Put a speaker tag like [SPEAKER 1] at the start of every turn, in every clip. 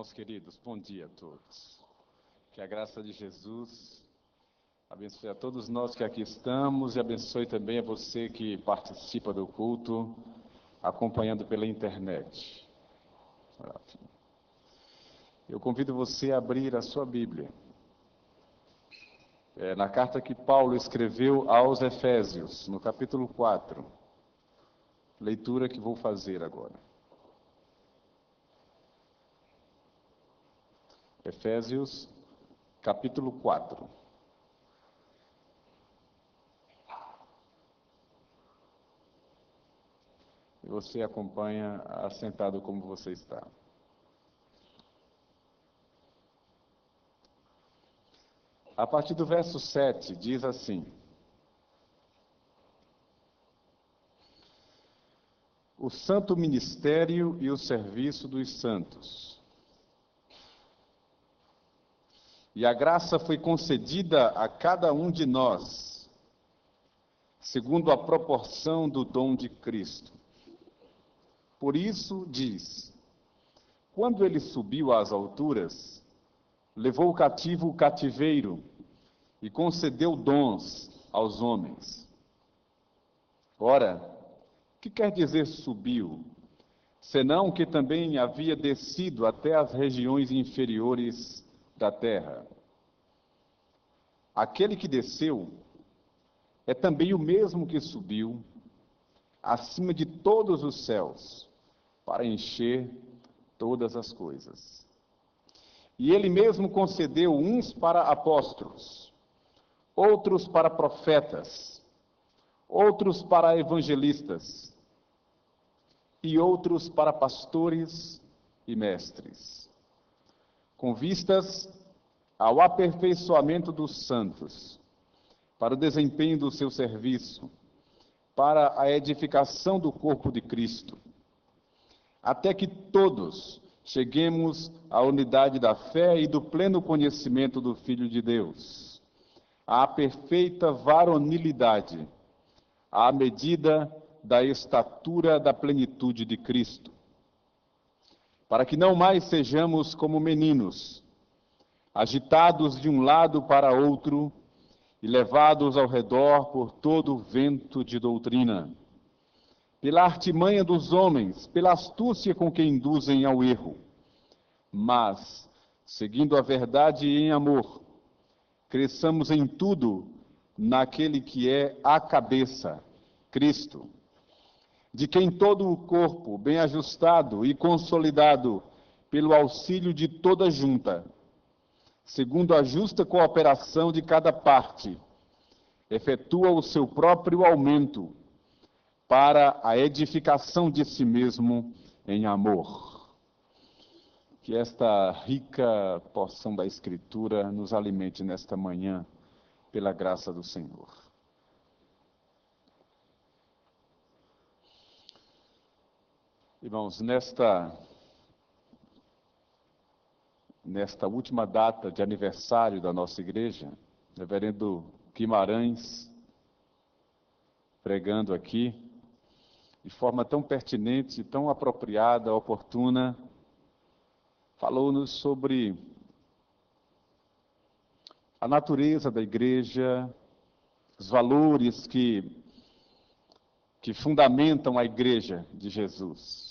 [SPEAKER 1] Irmãos queridos, bom dia a todos. Que a graça de Jesus abençoe a todos nós que aqui estamos e abençoe também a você que participa do culto, acompanhando pela internet. Eu convido você a abrir a sua Bíblia. Na carta que Paulo escreveu aos Efésios, no capítulo 4. Leitura que vou fazer agora. Efésios, capítulo 4. E você acompanha assentado como você está. A partir do verso 7, diz assim: o santo ministério e o serviço dos santos. E a graça foi concedida a cada um de nós, segundo a proporção do dom de Cristo. Por isso diz: quando ele subiu às alturas, levou cativo o cativeiro e concedeu dons aos homens. Ora, que quer dizer subiu? Senão que também havia descido até as regiões inferiores da terra. Aquele que desceu é também o mesmo que subiu acima de todos os céus para encher todas as coisas. E ele mesmo concedeu uns para apóstolos, outros para profetas, outros para evangelistas e outros para pastores e mestres, com vistas ao aperfeiçoamento dos santos, para o desempenho do seu serviço, para a edificação do corpo de Cristo, até que todos cheguemos à unidade da fé e do pleno conhecimento do Filho de Deus, à perfeita varonilidade, à medida da estatura da plenitude de Cristo, para que não mais sejamos como meninos, agitados de um lado para outro e levados ao redor por todo o vento de doutrina, pela artimanha dos homens, pela astúcia com que induzem ao erro, mas, seguindo a verdade em amor, cresçamos em tudo naquele que é a cabeça, Cristo, de quem todo o corpo, bem ajustado e consolidado pelo auxílio de toda junta, segundo a justa cooperação de cada parte, efetua o seu próprio aumento para a edificação de si mesmo em amor. Que esta rica porção da Escritura nos alimente nesta manhã, pela graça do Senhor. Irmãos, nesta última data de aniversário da nossa igreja, reverendo Guimarães, pregando aqui, de forma tão pertinente, tão apropriada, oportuna, falou-nos sobre a natureza da igreja, os valores que fundamentam a igreja de Jesus.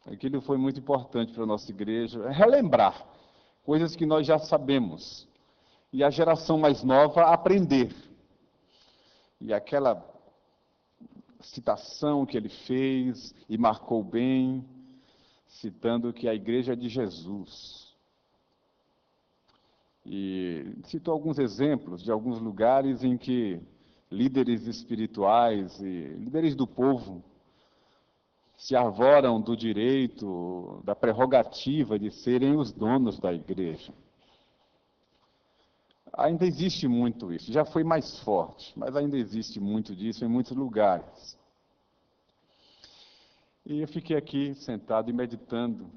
[SPEAKER 1] Aquilo foi muito importante para a nossa igreja, relembrar coisas que nós já sabemos, e a geração mais nova aprender. E aquela citação que ele fez, e marcou bem, citando que a igreja é de Jesus. E citou alguns exemplos de alguns lugares em que líderes espirituais e líderes do povo se arvoram do direito, da prerrogativa de serem os donos da igreja. Ainda existe muito isso, já foi mais forte, mas ainda existe muito disso em muitos lugares. E eu fiquei aqui sentado e meditando.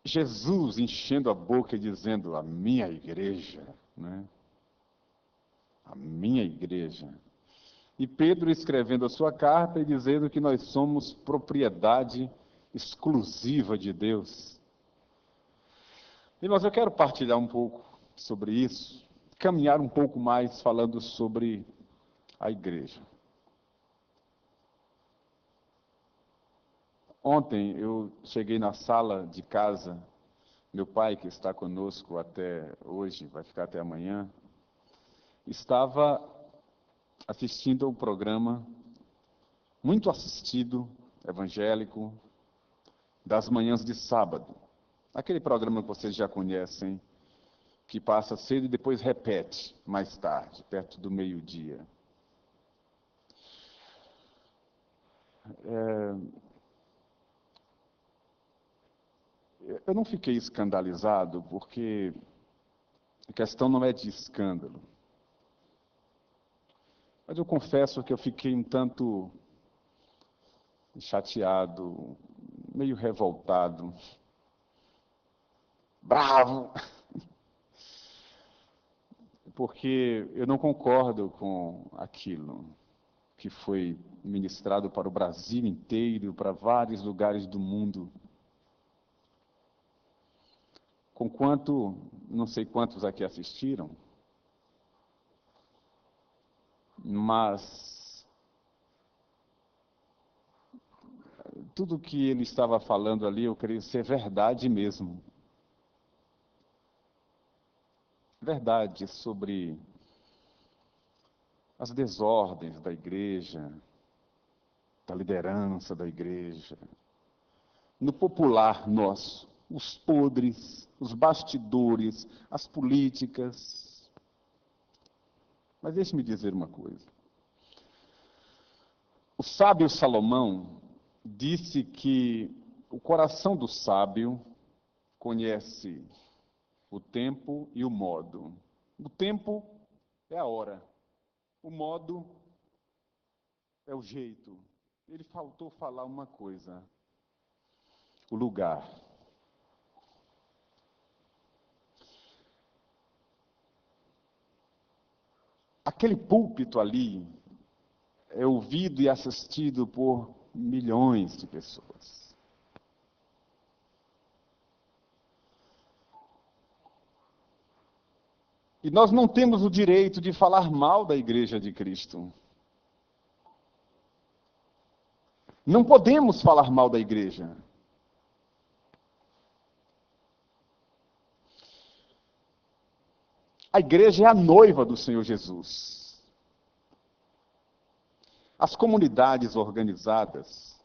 [SPEAKER 1] Jesus enchendo a boca e dizendo, a minha igreja, né? A minha igreja. E Pedro escrevendo a sua carta e dizendo que nós somos propriedade exclusiva de Deus. Irmãos, eu quero partilhar um pouco sobre isso, caminhar um pouco mais falando sobre a igreja. Ontem eu cheguei na sala de casa, meu pai, que está conosco até hoje, vai ficar até amanhã, estava assistindo a um programa muito assistido, evangélico, das manhãs de sábado. Aquele programa que vocês já conhecem, que passa cedo e depois repete mais tarde, perto do meio-dia. Eu não fiquei escandalizado, porque a questão não é de escândalo. Mas eu confesso que eu fiquei um tanto chateado, meio revoltado, bravo, porque eu não concordo com aquilo que foi ministrado para o Brasil inteiro, para vários lugares do mundo. Conquanto, não sei quantos aqui assistiram, mas tudo que ele estava falando ali, eu creio ser verdade mesmo. Verdade sobre as desordens da igreja, da liderança da igreja, no popular nosso, os podres, os bastidores, as políticas. Mas deixe-me dizer uma coisa. O sábio Salomão disse que o coração do sábio conhece o tempo e o modo. O tempo é a hora. O modo é o jeito. Ele faltou falar uma coisa. O lugar. Aquele púlpito ali é ouvido e assistido por milhões de pessoas. E nós não temos o direito de falar mal da Igreja de Cristo. Não podemos falar mal da igreja. A igreja é a noiva do Senhor Jesus. As comunidades organizadas,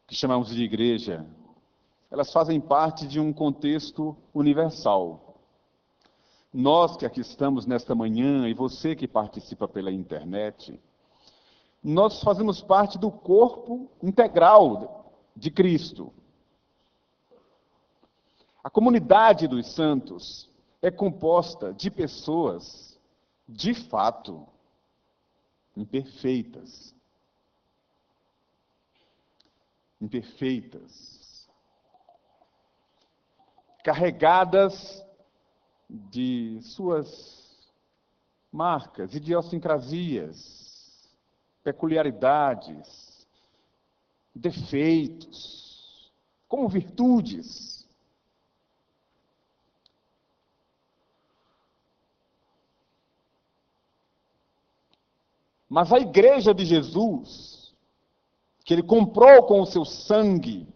[SPEAKER 1] que chamamos de igreja, elas fazem parte de um contexto universal. Nós que aqui estamos nesta manhã, e você que participa pela internet, nós fazemos parte do corpo integral de Cristo. A comunidade dos santos é composta de pessoas, de fato, imperfeitas. Imperfeitas. Carregadas de suas marcas, idiosincrasias, peculiaridades, defeitos, como virtudes. Mas a igreja de Jesus, que ele comprou com o seu sangue,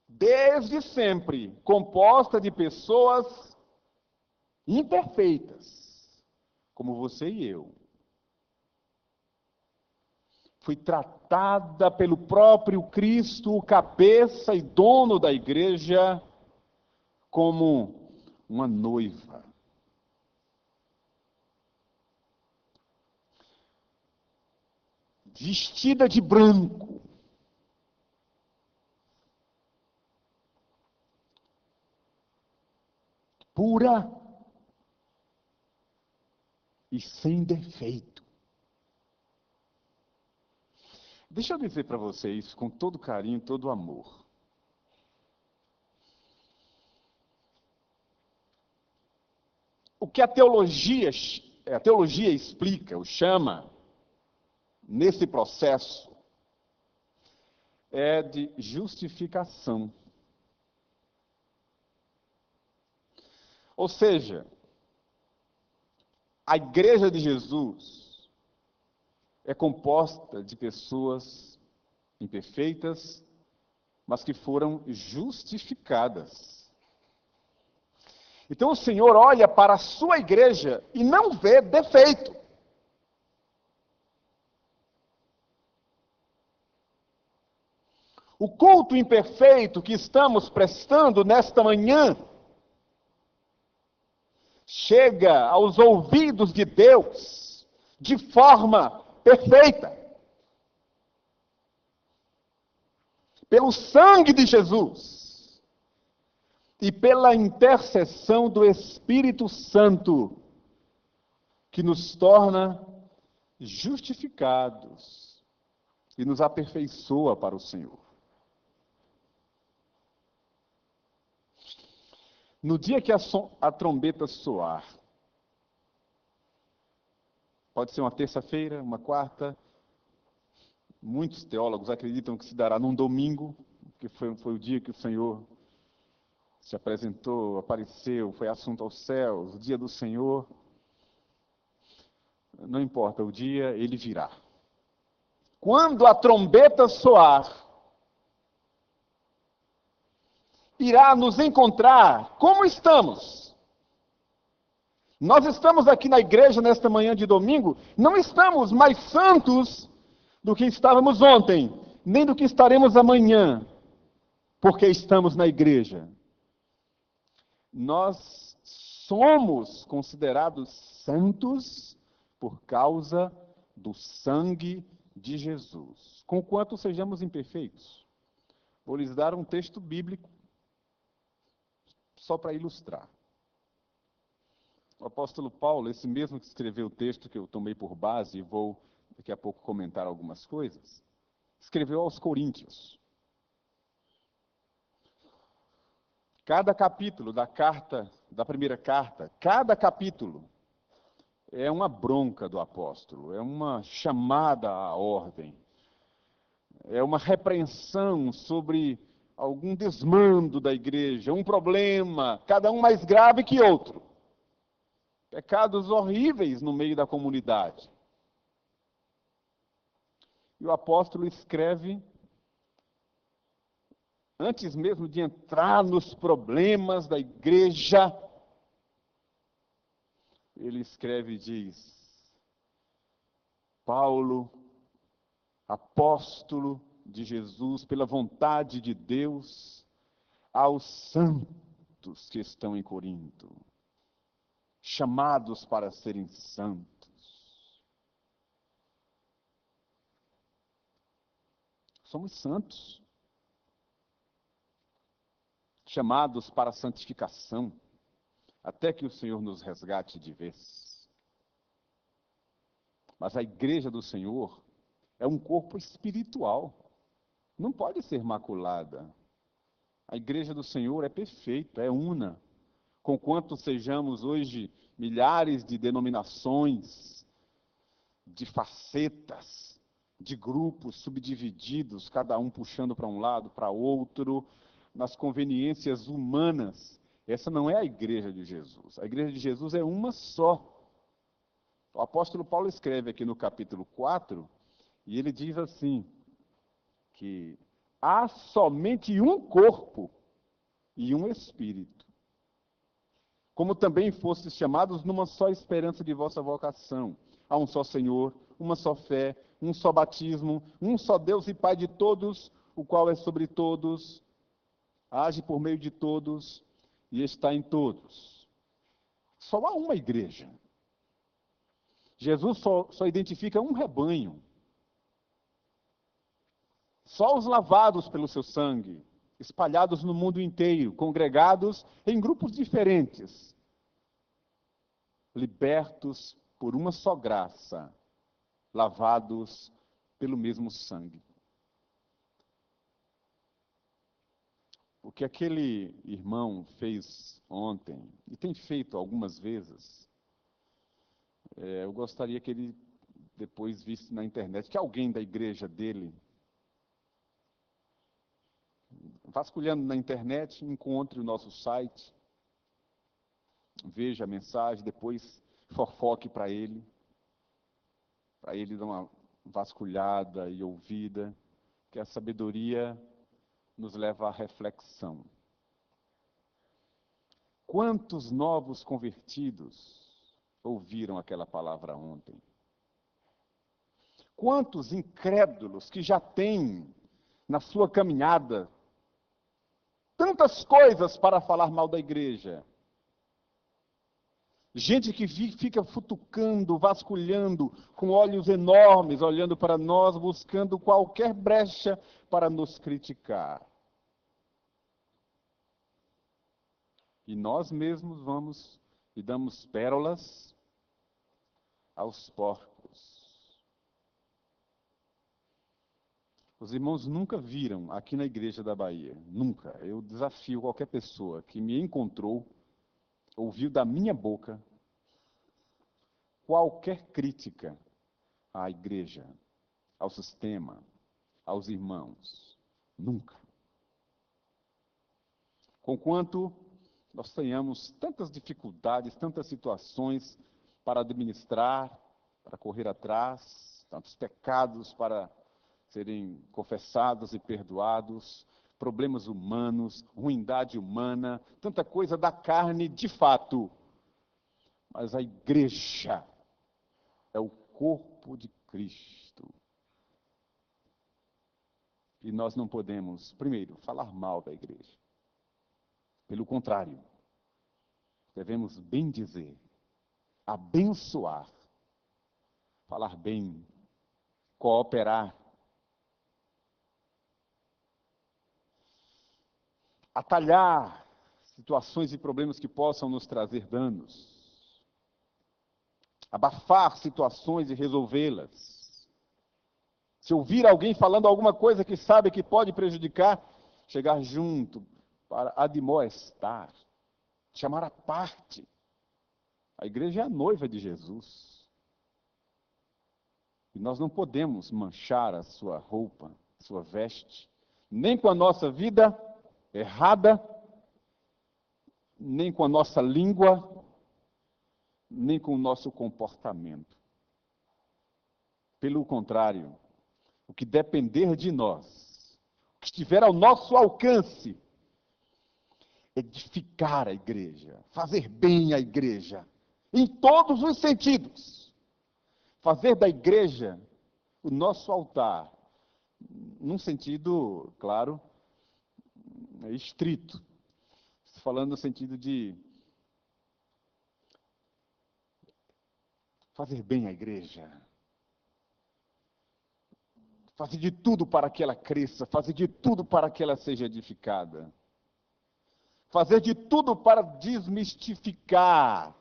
[SPEAKER 1] desde sempre composta de pessoas imperfeitas, como você e eu, foi tratada pelo próprio Cristo, o cabeça e dono da igreja, como uma noiva. Vestida de branco. Pura e sem defeito. Deixa eu dizer para vocês, com todo carinho, todo amor. O que a teologia explica, ou chama, nesse processo, é de justificação. Ou seja, a igreja de Jesus é composta de pessoas imperfeitas, mas que foram justificadas. Então o Senhor olha para a sua igreja e não vê defeito. O culto imperfeito que estamos prestando nesta manhã chega aos ouvidos de Deus de forma perfeita. Pelo sangue de Jesus e pela intercessão do Espírito Santo, que nos torna justificados e nos aperfeiçoa para o Senhor. No dia que a trombeta soar, pode ser uma terça-feira, uma quarta, muitos teólogos acreditam que se dará num domingo, que foi o dia que o Senhor se apresentou, apareceu, foi assunto aos céus, o dia do Senhor. Não importa o dia, ele virá. Quando a trombeta soar, irá nos encontrar como estamos. Nós estamos aqui na igreja nesta manhã de domingo, não estamos mais santos do que estávamos ontem, nem do que estaremos amanhã, porque estamos na igreja. Nós somos considerados santos por causa do sangue de Jesus, conquanto sejamos imperfeitos. Vou lhes dar um texto bíblico só para ilustrar. O apóstolo Paulo, esse mesmo que escreveu o texto que eu tomei por base e vou daqui a pouco comentar algumas coisas, escreveu aos Coríntios. Cada capítulo da primeira carta, cada capítulo é uma bronca do apóstolo, é uma chamada à ordem, é uma repreensão sobre algum desmando da igreja, um problema, cada um mais grave que outro. Pecados horríveis no meio da comunidade. E o apóstolo escreve, antes mesmo de entrar nos problemas da igreja, ele escreve e diz: Paulo, apóstolo de Jesus, pela vontade de Deus, aos santos que estão em Corinto, chamados para serem santos. Somos santos, chamados para a santificação, até que o Senhor nos resgate de vez. Mas a igreja do Senhor é um corpo espiritual, não pode ser maculada. A igreja do Senhor é perfeita, é una. Conquanto sejamos hoje milhares de denominações, de facetas, de grupos subdivididos, cada um puxando para um lado, para outro, nas conveniências humanas. Essa não é a igreja de Jesus. A igreja de Jesus é uma só. O apóstolo Paulo escreve aqui no capítulo 4, e ele diz assim, que há somente um corpo e um espírito. Como também fostes chamados numa só esperança de vossa vocação. Há um só Senhor, uma só fé, um só batismo, um só Deus e Pai de todos, o qual é sobre todos, age por meio de todos e está em todos. Só há uma igreja. Jesus só identifica um rebanho. Só os lavados pelo seu sangue, espalhados no mundo inteiro, congregados em grupos diferentes, libertos por uma só graça, lavados pelo mesmo sangue. O que aquele irmão fez ontem, e tem feito algumas vezes, eu gostaria que ele depois visse na internet, que alguém da igreja dele Vasculhando na internet, encontre o nosso site, veja a mensagem, depois fofoque para ele dar uma vasculhada e ouvida, que a sabedoria nos leva à reflexão. Quantos novos convertidos ouviram aquela palavra ontem? Quantos incrédulos que já têm na sua caminhada tantas coisas para falar mal da igreja? Gente que fica futucando, vasculhando, com olhos enormes, olhando para nós, buscando qualquer brecha para nos criticar. E nós mesmos vamos e damos pérolas aos porcos. Os irmãos nunca viram aqui na igreja da Bahia, nunca. Eu desafio qualquer pessoa que me encontrou, ouviu da minha boca qualquer crítica à igreja, ao sistema, aos irmãos. Nunca. Conquanto nós tenhamos tantas dificuldades, tantas situações para administrar, para correr atrás, tantos pecados para serem confessados e perdoados, problemas humanos, ruindade humana, tanta coisa da carne de fato. Mas a igreja é o corpo de Cristo. E nós não podemos, primeiro, falar mal da igreja. Pelo contrário, devemos bendizer, abençoar, falar bem, cooperar, atalhar situações e problemas que possam nos trazer danos, abafar situações e resolvê-las. Se ouvir alguém falando alguma coisa que sabe que pode prejudicar, chegar junto para admoestar, chamar à parte. A igreja é a noiva de Jesus. E nós não podemos manchar a sua roupa, a sua veste, nem com a nossa vida errada, nem com a nossa língua, nem com o nosso comportamento. Pelo contrário, o que depender de nós, o que estiver ao nosso alcance, edificar a igreja, fazer bem a igreja, em todos os sentidos. Fazer da igreja o nosso altar, num sentido, claro, estrito, falando no sentido de fazer bem a igreja, fazer de tudo para que ela cresça, fazer de tudo para que ela seja edificada, fazer de tudo para desmistificar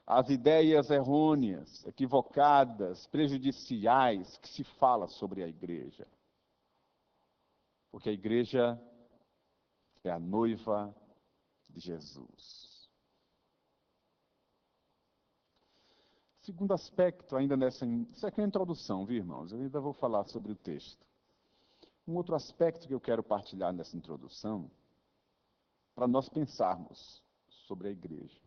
[SPEAKER 1] as ideias errôneas, equivocadas, prejudiciais que se fala sobre a igreja. Porque a igreja é a noiva de Jesus. Segundo aspecto, ainda isso aqui é a introdução, viu, irmãos? Eu ainda vou falar sobre o texto. Um outro aspecto que eu quero partilhar nessa introdução, para nós pensarmos sobre a igreja.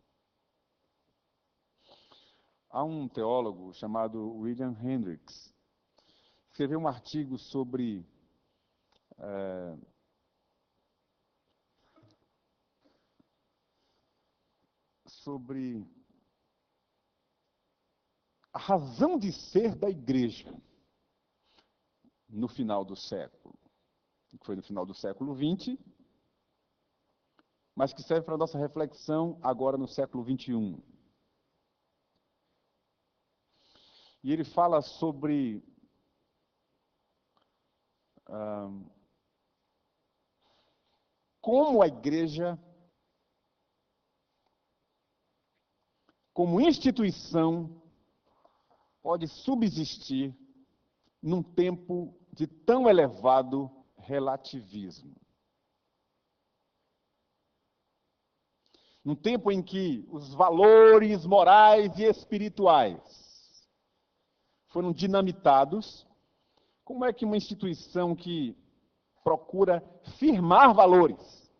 [SPEAKER 1] Há um teólogo chamado William Hendricks, que escreveu um artigo sobre a razão de ser da igreja no final do século, que foi no final do século XX, mas que serve para a nossa reflexão agora no século XXI. E ele fala sobre como a igreja, como instituição, pode subsistir num tempo de tão elevado relativismo. Num tempo em que os valores morais e espirituais foram dinamitados, como é que uma instituição que procura firmar valores.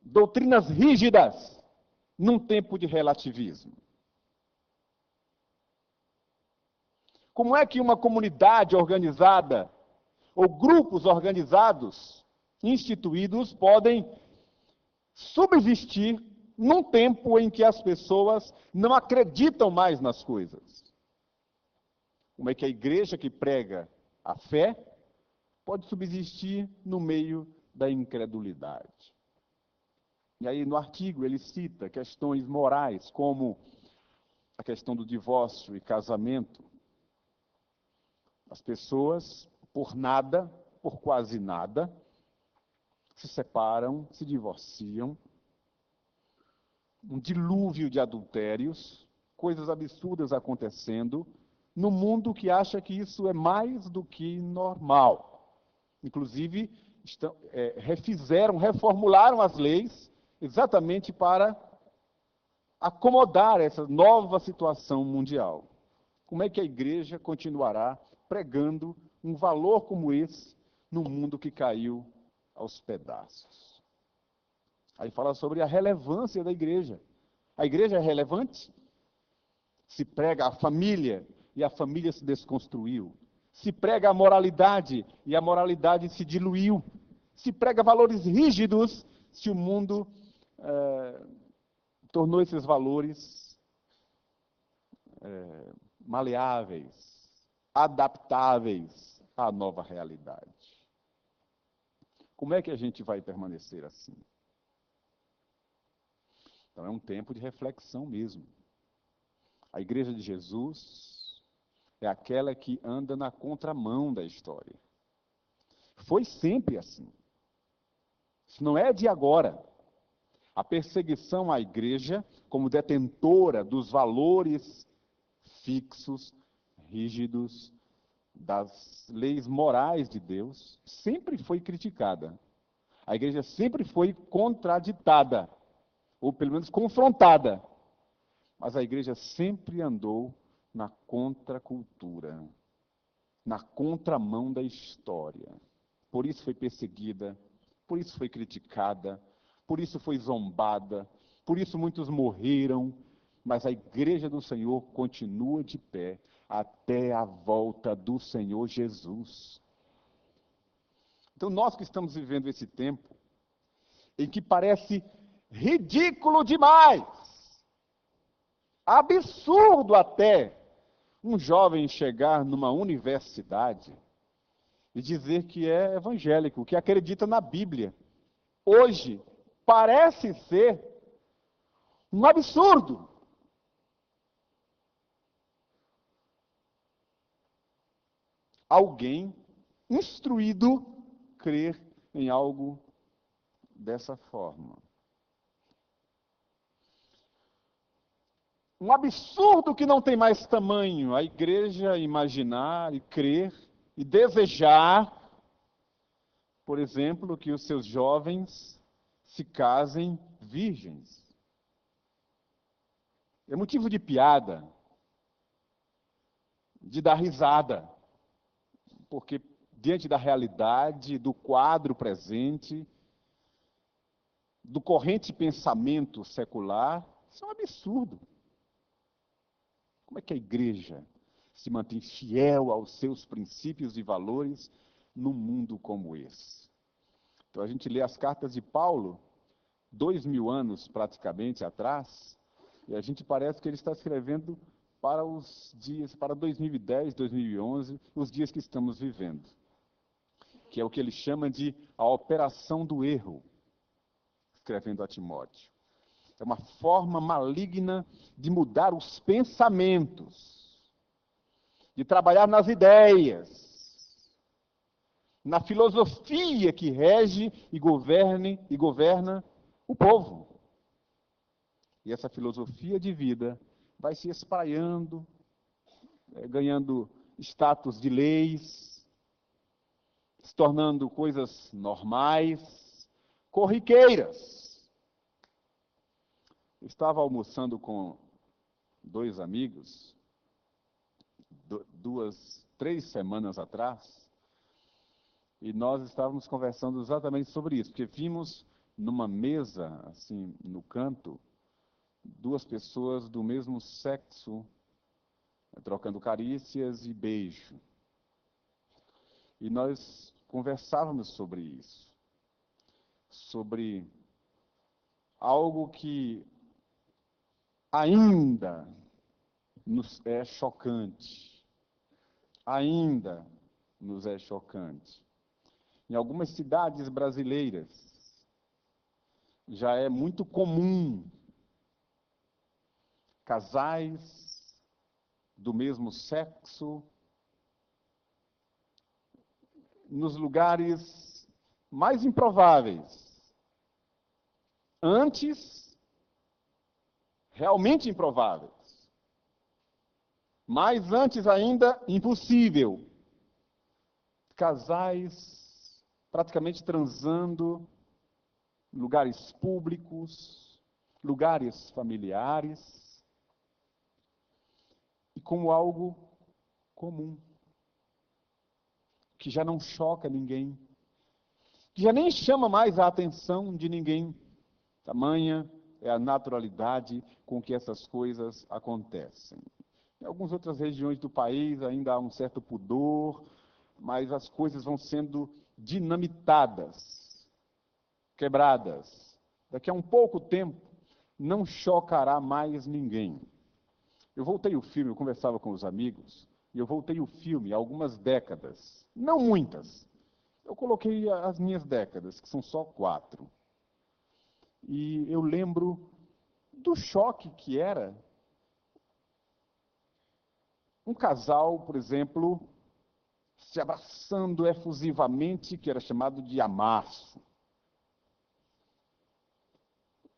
[SPEAKER 1] Doutrinas rígidas num tempo de relativismo. Como é que uma comunidade organizada ou grupos organizados, instituídos, podem subsistir num tempo em que as pessoas não acreditam mais nas coisas? Como é que a igreja que prega a fé pode subsistir no meio da incredulidade? E aí, no artigo, ele cita questões morais, como a questão do divórcio e casamento. As pessoas, por nada, por quase nada, se separam, se divorciam. Um dilúvio de adultérios, coisas absurdas acontecendo, no mundo que acha que isso é mais do que normal. Inclusive, reformularam as leis exatamente para acomodar essa nova situação mundial. Como é que a igreja continuará pregando um valor como esse no mundo que caiu aos pedaços? Aí fala sobre a relevância da igreja. A igreja é relevante? Se prega a família e a família se desconstruiu. Se prega a moralidade e a moralidade se diluiu. Se prega valores rígidos, se o mundo tornou esses valores maleáveis, adaptáveis à nova realidade. Como é que a gente vai permanecer assim? Então é um tempo de reflexão mesmo. A igreja de Jesus é aquela que anda na contramão da história. Foi sempre assim. Isso não é de agora. A perseguição à igreja, como detentora dos valores fixos, rígidos, das leis morais de Deus, sempre foi criticada. A igreja sempre foi contraditada, ou pelo menos confrontada. Mas a igreja sempre andou na contracultura, na contramão da história. Por isso foi perseguida, por isso foi criticada, por isso foi zombada, por isso muitos morreram, mas a igreja do Senhor continua de pé até a volta do Senhor Jesus. Então, nós que estamos vivendo esse tempo, em que parece ridículo demais, absurdo até, um jovem chegar numa universidade e dizer que é evangélico, que acredita na Bíblia. Hoje, parece ser um absurdo. Alguém instruído crer em algo dessa forma. Um absurdo que não tem mais tamanho. A igreja imaginar e crer e desejar, por exemplo, que os seus jovens se casem virgens. É motivo de piada, de dar risada, porque diante da realidade, do quadro presente, do corrente pensamento secular, isso é um absurdo. Como é que a igreja se mantém fiel aos seus princípios e valores num mundo como esse? Então a gente lê as cartas de Paulo, 2000 anos praticamente atrás, e a gente parece que ele está escrevendo para os dias, para 2010, 2011, os dias que estamos vivendo, que é o que ele chama de a operação do erro, escrevendo a Timóteo. É uma forma maligna de mudar os pensamentos, de trabalhar nas ideias, na filosofia que rege e governa o povo. E essa filosofia de vida vai se espraiando, ganhando status de leis, se tornando coisas normais, corriqueiras. Eu estava almoçando com dois amigos, duas 3 semanas atrás, e nós estávamos conversando exatamente sobre isso, porque vimos numa mesa, assim, no canto, 2 pessoas do mesmo sexo, trocando carícias e beijo. E nós conversávamos sobre isso, sobre algo que ainda nos é chocante. Ainda nos é chocante. Em algumas cidades brasileiras, já é muito comum casais do mesmo sexo nos lugares mais improváveis. Antes, realmente improváveis. Mas antes ainda, impossível. Casais praticamente transando, lugares públicos, lugares familiares, e como algo comum, que já não choca ninguém, que já nem chama mais a atenção de ninguém. Tamanha é a naturalidade com que essas coisas acontecem. Em algumas outras regiões do país ainda há um certo pudor, mas as coisas vão sendo dinamitadas, quebradas. Daqui a um pouco tempo, não chocará mais ninguém. Eu voltei o filme, eu conversava com os amigos, e eu voltei o filme há algumas décadas, não muitas. Eu coloquei as minhas décadas, que são só 4. E eu lembro do choque que era um casal, por exemplo, se abraçando efusivamente, que era chamado de amasso.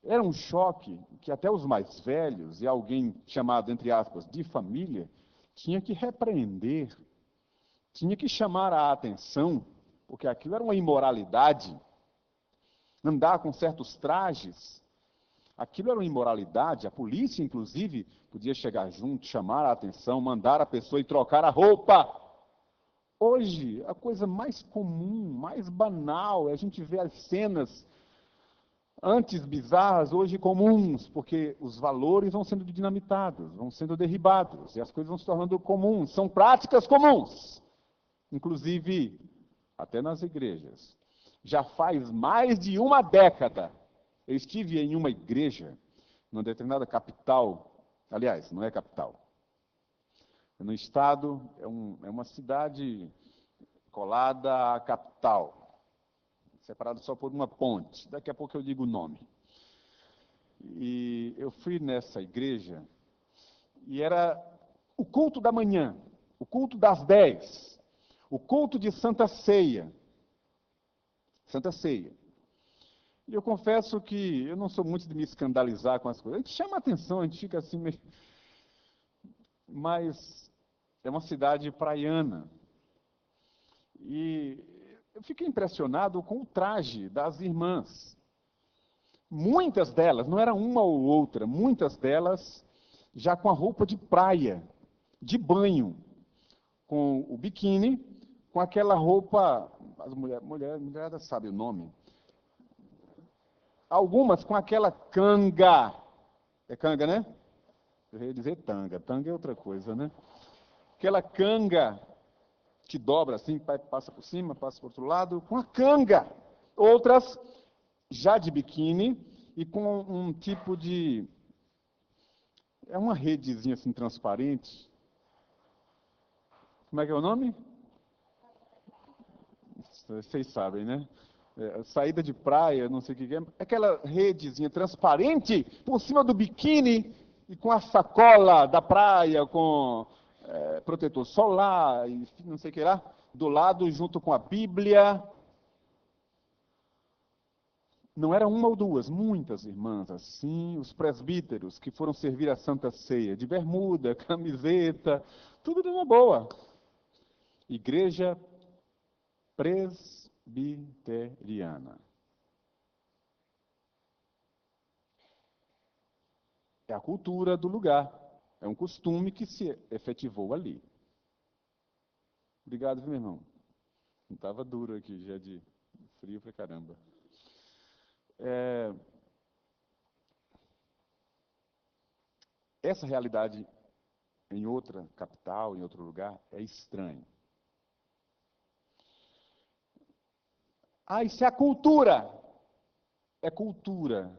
[SPEAKER 1] Era um choque que até os mais velhos, e alguém chamado, entre aspas, de família, tinha que repreender, tinha que chamar a atenção, porque aquilo era uma imoralidade. Andar com certos trajes, aquilo era uma imoralidade. A polícia, inclusive, podia chegar junto, chamar a atenção, mandar a pessoa ir trocar a roupa. Hoje, a coisa mais comum, mais banal, é a gente ver as cenas antes bizarras, hoje comuns, porque os valores vão sendo dinamitados, vão sendo derribados, e as coisas vão se tornando comuns, são práticas comuns, inclusive até nas igrejas. Já faz mais de uma década, eu estive em uma igreja, numa determinada capital, aliás, não é capital, é no estado, é uma cidade colada à capital, separado só por uma ponte. Daqui a pouco eu digo o nome. E eu fui nessa igreja e era o culto da manhã, o culto das 10, o culto de Santa Ceia. Santa Ceia. E eu confesso que eu não sou muito de me escandalizar com as coisas. A gente chama a atenção, a gente fica assim meio... Mas é uma cidade praiana. E eu fiquei impressionado com o traje das irmãs. Muitas delas, não era uma ou outra, muitas delas já com a roupa de praia, de banho, com o biquíni, com aquela roupa, as mulheres sabem o nome, algumas com aquela canga, é canga, né? Eu ia dizer tanga, tanga é outra coisa, né? Aquela canga que dobra assim, passa por cima, passa por outro lado, com a canga. Outras já de biquíni e com um tipo de... É uma redezinha assim transparente. Como é que é o nome? Vocês sabem, né? Saída de praia, não sei o que é. Aquela redezinha transparente por cima do biquíni e com a sacola da praia, com protetor solar e não sei o que lá, do lado junto com a Bíblia. Não era uma ou duas, muitas irmãs assim, os presbíteros que foram servir a Santa Ceia, de bermuda, camiseta, tudo de uma boa. Igreja presbiteriana. É a cultura do lugar, é um costume que se efetivou ali. Obrigado, viu, meu irmão? Não estava duro aqui, já de frio pra caramba. Essa realidade em outra capital, em outro lugar, é estranho. Ah, isso é a cultura. É cultura.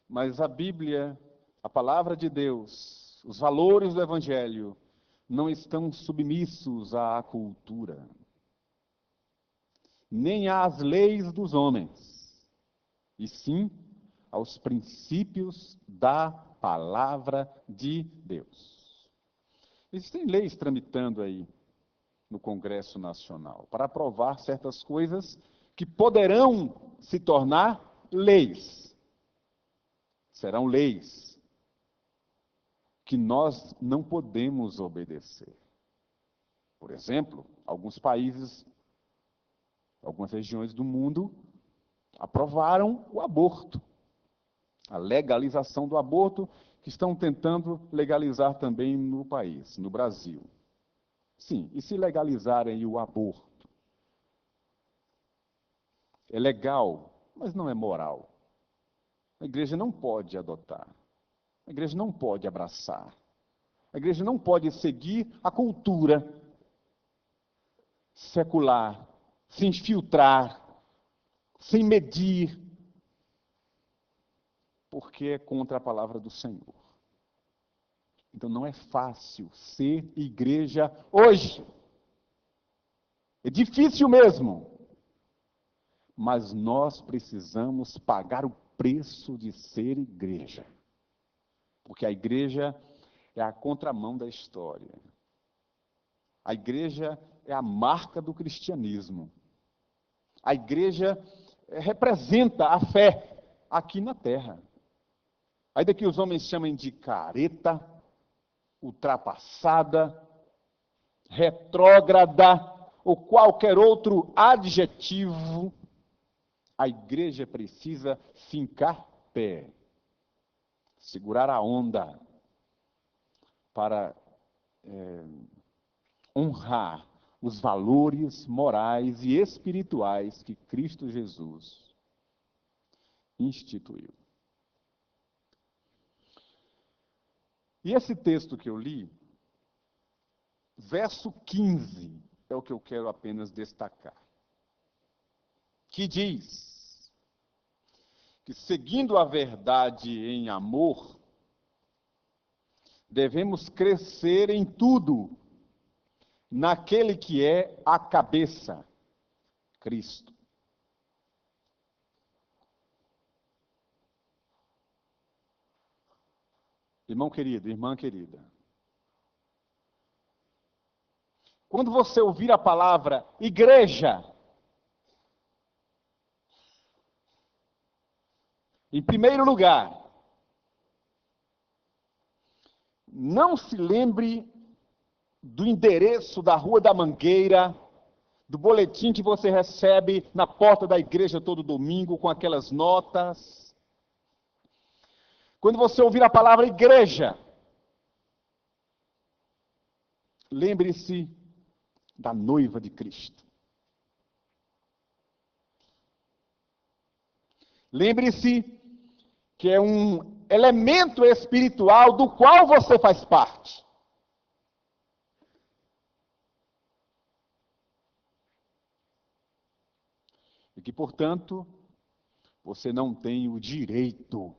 [SPEAKER 1] Mas a Bíblia, a palavra de Deus, os valores do Evangelho, não estão submissos à cultura, nem às leis dos homens, e sim aos princípios da palavra de Deus. Existem leis tramitando aí no Congresso Nacional para aprovar certas coisas que poderão se tornar leis. Serão leis que nós não podemos obedecer. Por exemplo, alguns países, algumas regiões do mundo aprovaram o aborto, a legalização do aborto, que estão tentando legalizar também no país, no Brasil. Sim, e se legalizarem o aborto? É legal, mas não é moral. A igreja não pode adotar. A igreja não pode abraçar. A igreja não pode seguir a cultura secular, sem filtrar, sem medir, porque é contra a palavra do Senhor. Então não é fácil ser igreja hoje. É difícil mesmo. Mas nós precisamos pagar o preço de ser igreja. Porque a igreja é a contramão da história. A igreja é a marca do cristianismo. A igreja representa a fé aqui na terra. Ainda que os homens chamem de careta, ultrapassada, retrógrada ou qualquer outro adjetivo, a igreja precisa fincar pé, segurar a onda para honrar os valores morais e espirituais que Cristo Jesus instituiu. E esse texto que eu li, verso 15, é o que eu quero apenas destacar, que diz que, seguindo a verdade em amor, devemos crescer em tudo naquele que é a cabeça, Cristo. Irmão querido, irmã querida, quando você ouvir a palavra igreja, em primeiro lugar, não se lembre do endereço da Rua da Mangueira, do boletim que você recebe na porta da igreja todo domingo com aquelas notas. Quando você ouvir a palavra igreja, lembre-se da noiva de Cristo. Lembre-se que é um elemento espiritual do qual você faz parte. E que, portanto, você não tem o direito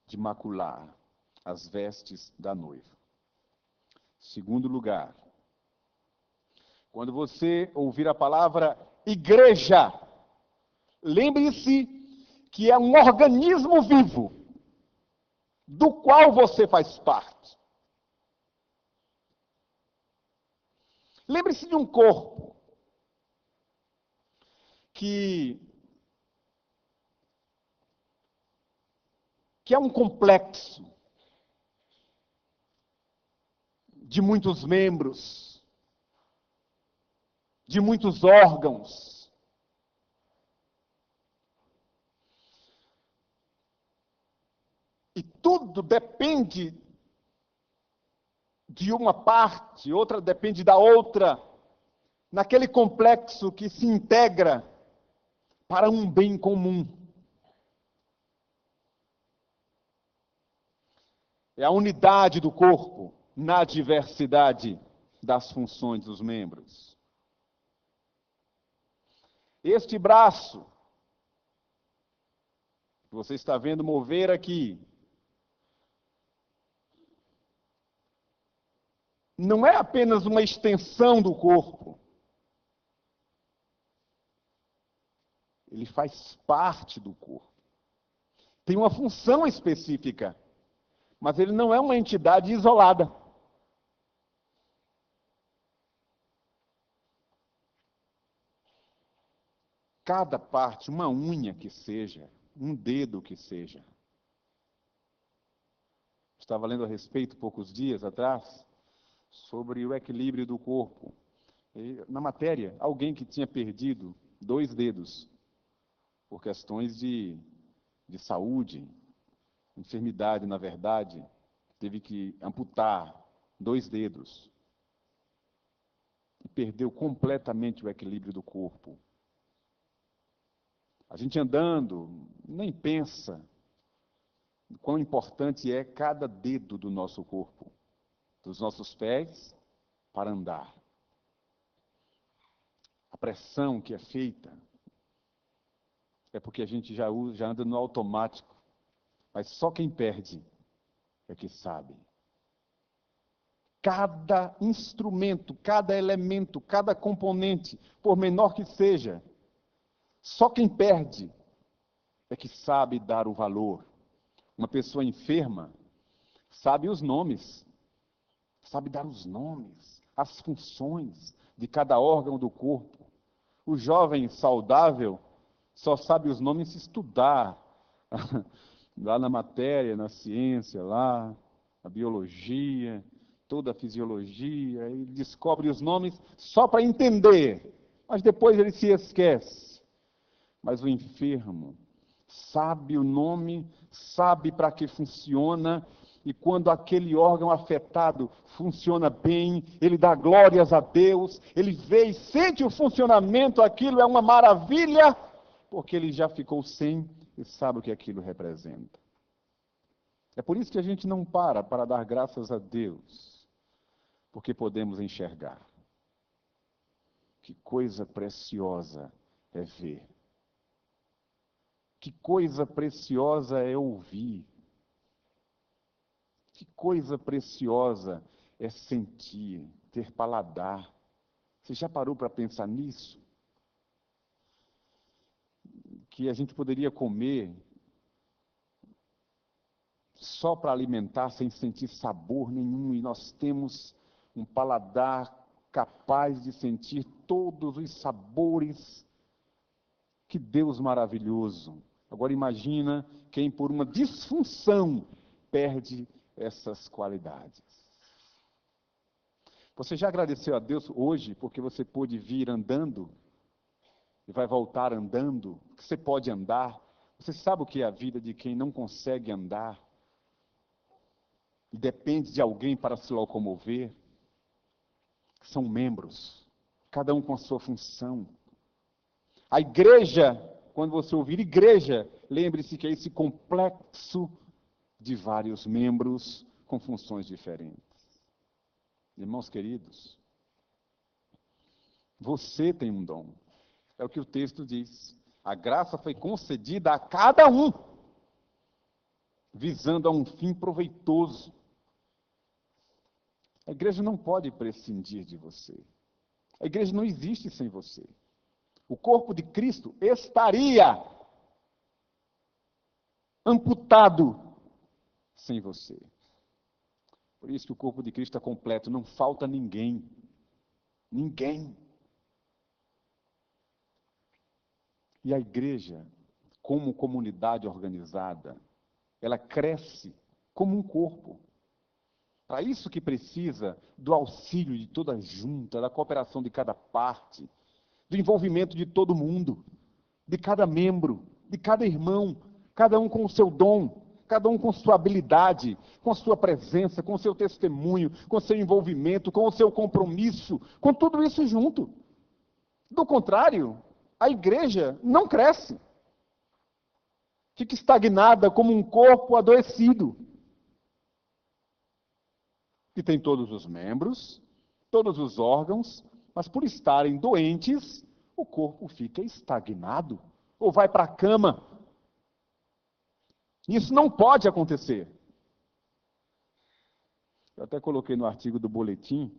[SPEAKER 1] de macular as vestes da noiva. Segundo lugar, quando você ouvir a palavra igreja, lembre-se que é um organismo vivo, do qual você faz parte. Lembre-se de um corpo que é um complexo de muitos membros, de muitos órgãos. E tudo depende de uma parte, outra depende da outra, naquele complexo que se integra para um bem comum. É a unidade do corpo na diversidade das funções dos membros. Este braço que você está vendo mover aqui, não é apenas uma extensão do corpo. Ele faz parte do corpo. Tem uma função específica, mas ele não é uma entidade isolada. Cada parte, uma unha que seja, um dedo que seja. Estava lendo a respeito, poucos dias atrás, sobre o equilíbrio do corpo. E, na matéria, alguém que tinha perdido 2 dedos, por questões de saúde, enfermidade, na verdade, teve que amputar 2 dedos. E perdeu completamente o equilíbrio do corpo. A gente andando, nem pensa quão importante é cada dedo do nosso corpo, dos nossos pés, para andar. A pressão que é feita é porque a gente já anda no automático, mas só quem perde é que sabe. Cada instrumento, cada elemento, cada componente, por menor que seja, só quem perde é que sabe dar o valor. Uma pessoa enferma sabe os nomes, sabe dar os nomes, as funções de cada órgão do corpo. O jovem saudável só sabe os nomes se estudar, lá na matéria, na ciência, lá, na biologia, toda a fisiologia, ele descobre os nomes só para entender, mas depois ele se esquece. Mas o enfermo sabe o nome, sabe para que funciona, e quando aquele órgão afetado funciona bem, ele dá glórias a Deus, ele vê e sente o funcionamento, aquilo é uma maravilha, porque ele já ficou sem e sabe o que aquilo representa. É por isso que a gente não para dar graças a Deus, porque podemos enxergar. Que coisa preciosa é ver. Que coisa preciosa é ouvir. Que coisa preciosa é sentir, ter paladar. Você já parou para pensar nisso? Que a gente poderia comer só para alimentar, sem sentir sabor nenhum, e nós temos um paladar capaz de sentir todos os sabores. Que Deus maravilhoso! Agora imagina quem por uma disfunção perde essas qualidades. Você já agradeceu a Deus hoje porque você pôde vir andando e vai voltar andando, que você pode andar? Você sabe o que é a vida de quem não consegue andar e depende de alguém para se locomover? São membros, cada um com a sua função. A igreja, quando você ouvir igreja, lembre-se que é esse complexo de vários membros com funções diferentes. Irmãos queridos, você tem um dom. É o que o texto diz. A graça foi concedida a cada um, visando a um fim proveitoso. A igreja não pode prescindir de você. A igreja não existe sem você. O corpo de Cristo estaria amputado sem você. Por isso que o corpo de Cristo é completo, não falta ninguém. Ninguém. E a igreja, como comunidade organizada, ela cresce como um corpo. Para isso que precisa do auxílio de toda a junta, da cooperação de cada parte, do envolvimento de todo mundo, de cada membro, de cada irmão, cada um com o seu dom, cada um com sua habilidade, com sua presença, com seu testemunho, com seu envolvimento, com o seu compromisso, com tudo isso junto. Do contrário, a igreja não cresce. Fica estagnada como um corpo adoecido. Que tem todos os membros, todos os órgãos, mas por estarem doentes, o corpo fica estagnado ou vai para a cama. Isso não pode acontecer. Eu até coloquei no artigo do boletim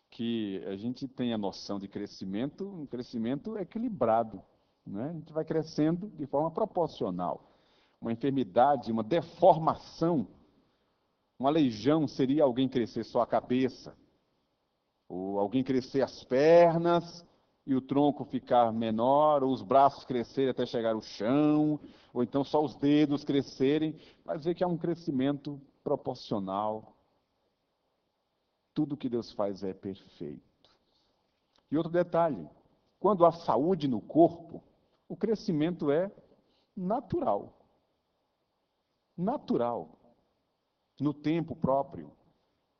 [SPEAKER 1] que a gente tem a noção de crescimento, um crescimento equilibrado, né? A gente vai crescendo de forma proporcional. Uma enfermidade, uma deformação, uma aleijão seria alguém crescer só a cabeça, ou alguém crescer as pernas e o tronco ficar menor, ou os braços crescerem até chegar ao chão, ou então só os dedos crescerem, mas ver que há um crescimento proporcional. Tudo que Deus faz é perfeito. E outro detalhe, quando há saúde no corpo, o crescimento é natural. Natural. No tempo próprio.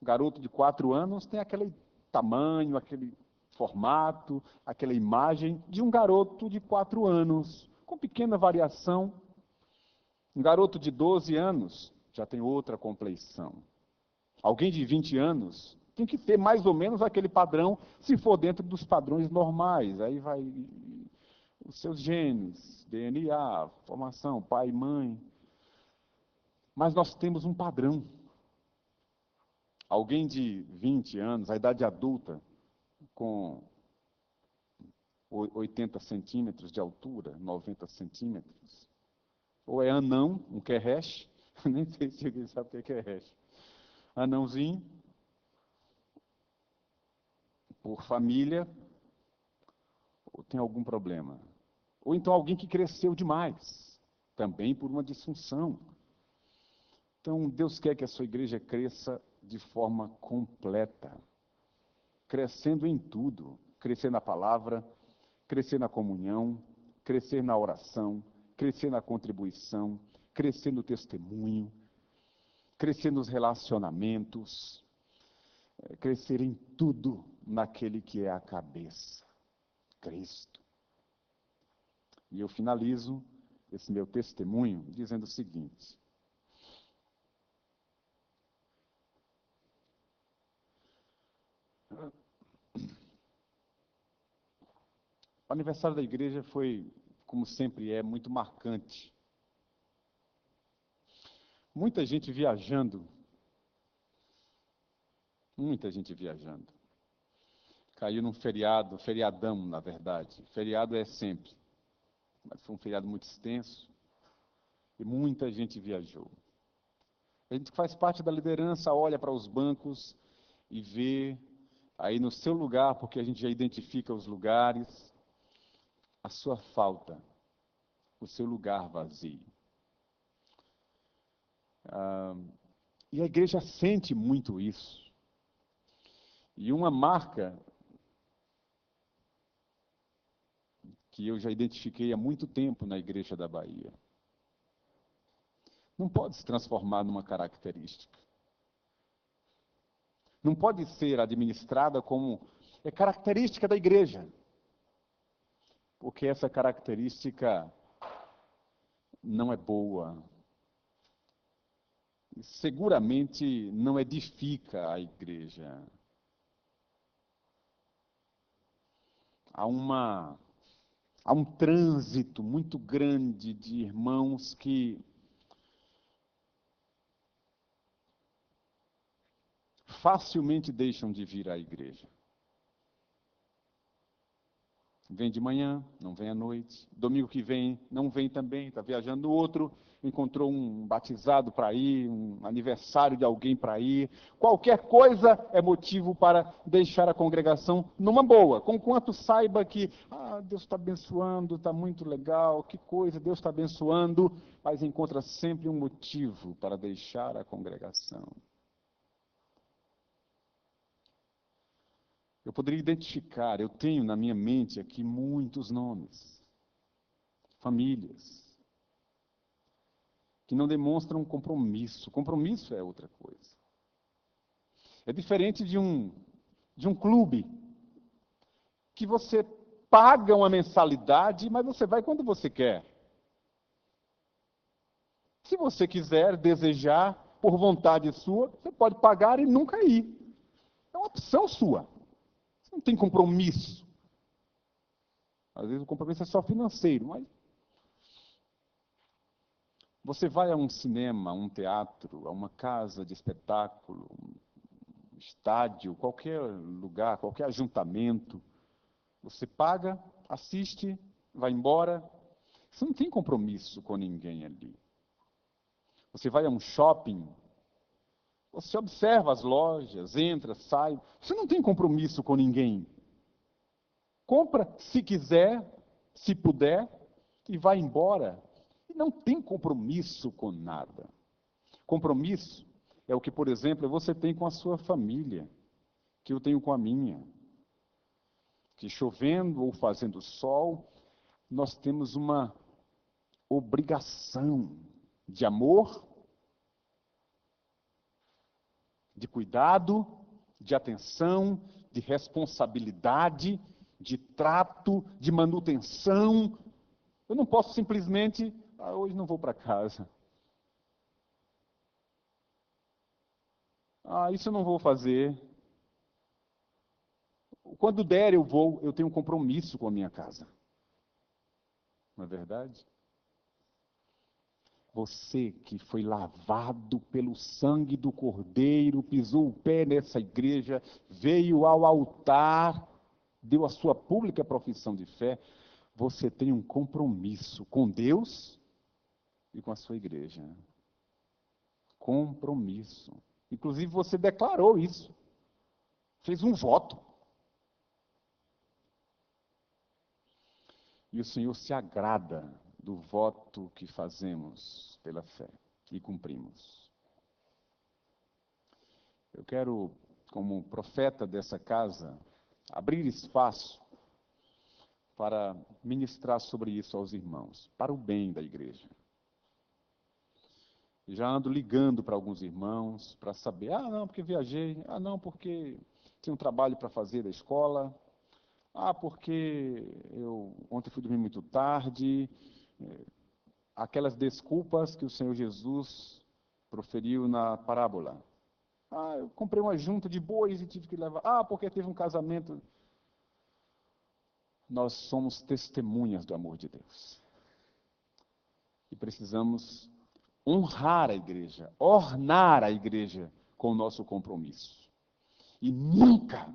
[SPEAKER 1] Um garoto de 4 anos tem aquele tamanho, aquele formato, aquela imagem de um garoto de 4 anos, com pequena variação. Um garoto de 12 anos já tem outra compleição. Alguém de 20 anos tem que ter mais ou menos aquele padrão, se for dentro dos padrões normais. Aí vai os seus genes, DNA, formação, pai e mãe. Mas nós temos um padrão. Alguém de 20 anos, a idade adulta, com 80 centímetros de altura, 90 centímetros, ou é anão, um querreche, nem sei se alguém sabe o que é querreche. Anãozinho, por família, ou tem algum problema. Ou então alguém que cresceu demais, também por uma disfunção. Então, Deus quer que a sua igreja cresça de forma completa, crescendo em tudo, crescer na palavra, crescer na comunhão, crescer na oração, crescer na contribuição, crescer no testemunho, crescer nos relacionamentos, crescer em tudo naquele que é a cabeça, Cristo. E eu finalizo esse meu testemunho dizendo o seguinte: o aniversário da igreja foi, como sempre é, muito marcante. Muita gente viajando. Muita gente viajando. Caiu num feriado, feriadão, na verdade. Feriado é sempre. Mas foi um feriado muito extenso. E muita gente viajou. A gente que faz parte da liderança olha para os bancos e vê aí no seu lugar, porque a gente já identifica os lugares, a sua falta, o seu lugar vazio. E a igreja sente muito isso. E uma marca que eu já identifiquei há muito tempo na igreja da Bahia, não pode se transformar numa característica. Não pode ser administrada como é característica da igreja. Porque essa característica não é boa. Seguramente não edifica a igreja. Há um trânsito muito grande de irmãos que facilmente deixam de vir à igreja. Vem de manhã, não vem à noite. Domingo que vem, não vem também, está viajando no outro. Encontrou um batizado para ir, um aniversário de alguém para ir. Qualquer coisa é motivo para deixar a congregação numa boa. Conquanto saiba que, Deus está abençoando, está muito legal, que coisa, Deus está abençoando, mas encontra sempre um motivo para deixar a congregação. Eu poderia identificar, eu tenho na minha mente aqui muitos nomes, famílias, que não demonstram compromisso. Compromisso é outra coisa. É diferente de um clube, que você paga uma mensalidade, mas você vai quando você quer. Se você quiser, desejar, por vontade sua, você pode pagar e nunca ir. É uma opção sua. Você não tem compromisso. Às vezes o compromisso é só financeiro, mas você vai a um cinema, a um teatro, a uma casa de espetáculo, um estádio, qualquer lugar, qualquer ajuntamento, você paga, assiste, vai embora. Você não tem compromisso com ninguém ali. Você vai a um shopping, você observa as lojas, entra, sai. Você não tem compromisso com ninguém. Compra se quiser, se puder, e vai embora. E não tem compromisso com nada. Compromisso é o que, por exemplo, você tem com a sua família, que eu tenho com a minha. Que chovendo ou fazendo sol, nós temos uma obrigação de amor, de cuidado, de atenção, de responsabilidade, de trato, de manutenção. Eu não posso simplesmente, hoje não vou para casa. Isso eu não vou fazer. Quando der eu vou, eu tenho um compromisso com a minha casa. Não é verdade? Você que foi lavado pelo sangue do Cordeiro, pisou o pé nessa igreja, veio ao altar, deu a sua pública profissão de fé, você tem um compromisso com Deus e com a sua igreja. Compromisso. Inclusive você declarou isso. Fez um voto. E o Senhor se agrada do voto que fazemos pela fé e cumprimos. Eu quero, como profeta dessa casa, abrir espaço para ministrar sobre isso aos irmãos, para o bem da igreja. Já ando ligando para alguns irmãos para saber, não, porque viajei, não, porque tinha um trabalho para fazer da escola, porque eu ontem fui dormir muito tarde. Aquelas desculpas que o Senhor Jesus proferiu na parábola. Eu comprei uma junta de bois e tive que levar. Porque teve um casamento. Nós somos testemunhas do amor de Deus. E precisamos honrar a igreja, ornar a igreja com o nosso compromisso. E nunca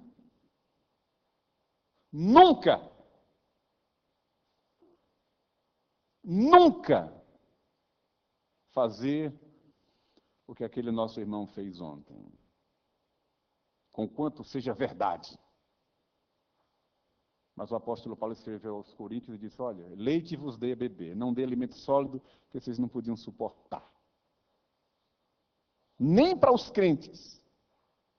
[SPEAKER 1] fazer o que aquele nosso irmão fez ontem. Conquanto seja verdade. Mas o apóstolo Paulo escreveu aos Coríntios e disse, olha, leite vos dê a beber, não dê alimento sólido, que vocês não podiam suportar. Nem para os crentes.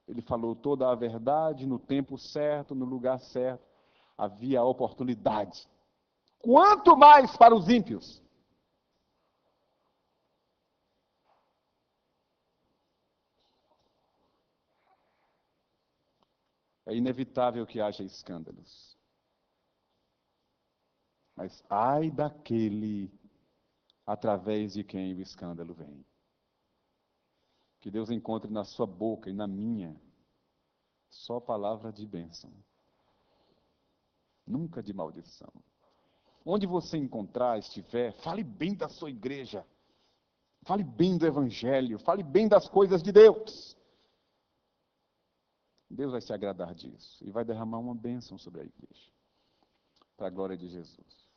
[SPEAKER 1] Ele falou toda a verdade, no tempo certo, no lugar certo. Havia oportunidade. Quanto mais para os ímpios. É inevitável que haja escândalos. Mas ai daquele através de quem o escândalo vem. Que Deus encontre na sua boca e na minha só palavra de bênção. Nunca de maldição. Onde você estiver, fale bem da sua igreja. Fale bem do evangelho. Fale bem das coisas de Deus. Deus vai se agradar disso e vai derramar uma bênção sobre a igreja. Para a glória de Jesus.